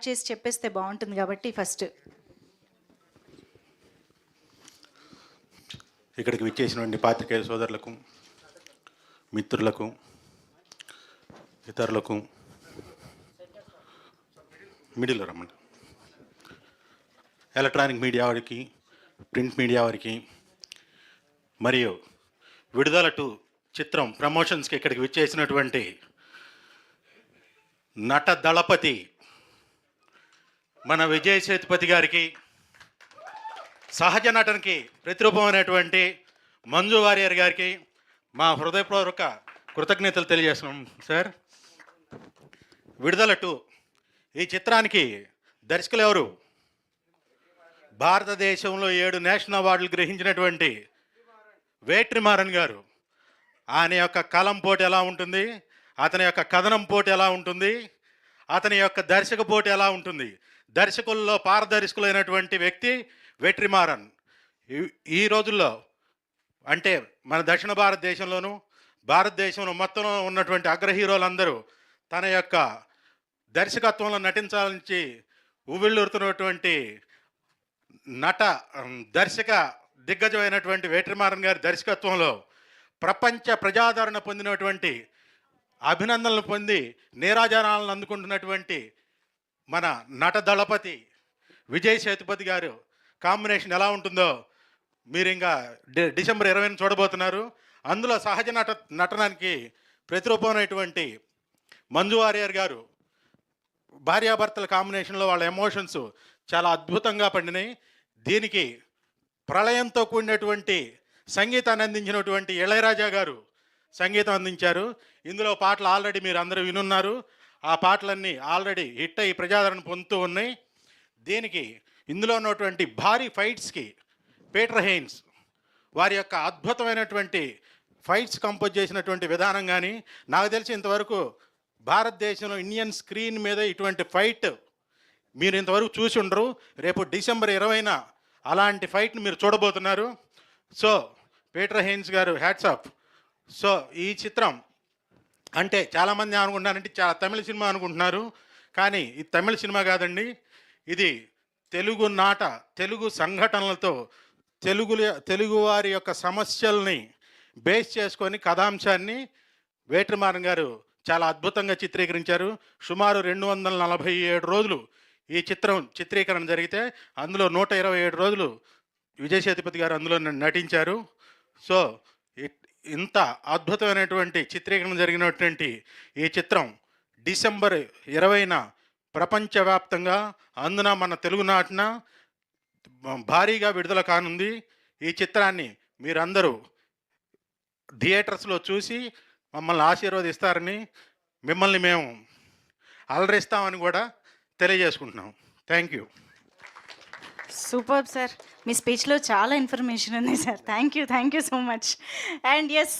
చేసి చెప్పేస్తే బాగుంటుంది కాబట్టి ఫస్ట్ ఇక్కడికి విచ్చేసినటువంటి పాత్రికేయ సోదరులకు, మిత్రులకు, ఇతరులకు, మిడిల్లో రమ్మండి, ఎలక్ట్రానిక్ మీడియా వారికి, ప్రింట్ మీడియా వారికి, మరియు విడుదల 2 చిత్రం ప్రమోషన్స్కి ఇక్కడికి విచ్చేసినటువంటి నట దళపతి మన విజయ్ సేతుపతి గారికి, సహజ నటనకి ప్రతిరూపమైనటువంటి మంజు వారియర్ గారికి మా హృదయపూర్వక కృతజ్ఞతలు తెలియజేస్తున్నాం సార్. విడుదల 2 ఈ చిత్రానికి దర్శకులు ఎవరు? భారతదేశంలో 7 నేషనల్ అవార్డులు గ్రహించినటువంటి వేట్రిమారన్ గారు. ఆయన యొక్క కలం పోటీ ఎలా ఉంటుంది, అతని యొక్క కథనం పోటీ ఎలా ఉంటుంది, అతని యొక్క దర్శక పోటీ ఎలా ఉంటుంది. దర్శకుల్లో పారదర్శకులైనటువంటి వ్యక్తి వేట్రిమారన్. ఈ రోజుల్లో అంటే మన దక్షిణ భారతదేశంలోనూ భారతదేశంలో మొత్తంలో ఉన్నటువంటి అగ్ర హీరోలందరూ తన యొక్క దర్శకత్వంలో నటించాలని ఉవ్విళ్ళూరుతున్నటువంటి దర్శక దిగ్గజమైనటువంటి వేట్రిమారన్ గారి దర్శకత్వంలో ప్రపంచ ప్రజాదరణ పొందినటువంటి, అభినందనలు పొంది నీరాజనాలను అందుకుంటున్నటువంటి మన నట దళపతి విజయ్ సేతుపతి గారు కాంబినేషన్ ఎలా ఉంటుందో మీరు ఇంకా డిసెంబర్ 20న చూడబోతున్నారు. అందులో సహజ నటనానికి ప్రతిరూపమైనటువంటి మంజు వారియర్ గారు భార్యాభర్తల కాంబినేషన్లో వాళ్ళ ఎమోషన్స్ చాలా అద్భుతంగా పండినాయి. దీనికి ప్రళయంతో కూడినటువంటి సంగీతాన్ని అందించినటువంటి ఇళయరాజా గారు సంగీతం అందించారు. ఇందులో పాటలు ఆల్రెడీ మీరు అందరూ వినున్నారు. ఆ పాటలన్నీ ఆల్రెడీ హిట్ అయ్యి ప్రజాదరణ పొందుతూ ఉన్నాయి. దీనికి ఇందులో ఉన్నటువంటి భారీ ఫైట్స్కి పీటర్ హెయిన్స్ వారి యొక్క అద్భుతమైనటువంటి ఫైట్స్ కంపోజ్ చేసినటువంటి విధానం కానీ, నాకు తెలిసి ఇంతవరకు భారతదేశంలో ఇండియన్ స్క్రీన్ మీద ఇటువంటి ఫైట్ మీరు ఇంతవరకు చూసి ఉండరు. రేపు డిసెంబర్ 20న అలాంటి ఫైట్ని మీరు చూడబోతున్నారు. సో పీటర్ హెయిన్స్ గారు హ్యాట్స్ ఆఫ్. సో ఈ చిత్రం అంటే చాలామంది అనుకుంటున్నారంటే చాలా తమిళ సినిమా అనుకుంటున్నారు, కానీ ఇది తమిళ సినిమా కాదండి. ఇది తెలుగు సంఘటనలతో తెలుగువారి యొక్క సమస్యల్ని బేస్ చేసుకొని కథాంశాన్ని వేట్రిమారన్ గారు చాలా అద్భుతంగా చిత్రీకరించారు. సుమారు 247 రోజులు ఈ చిత్రం చిత్రీకరణ జరిగితే అందులో 127 రోజులు విజయ్ సేతుపతి గారు అందులో నటించారు. సో ఇంత అద్భుతమైనటువంటి చిత్రీకరణ జరిగినటువంటి ఈ చిత్రం డిసెంబర్ 20న ప్రపంచవ్యాప్తంగా, అందున మన తెలుగునాటిన భారీగా విడుదల కానుంది. ఈ చిత్రాన్ని మీరందరూ థియేటర్స్లో చూసి మమ్మల్ని ఆశీర్వదిస్తారని, మిమ్మల్ని మేము అలరిస్తామని కూడా తెలియజేసుకుంటున్నాం. Thank you. సూపర్ సార్, మీ స్పీచ్లో చాలా ఇన్ఫర్మేషన్ ఉంది సార్. Thank you so much. And yes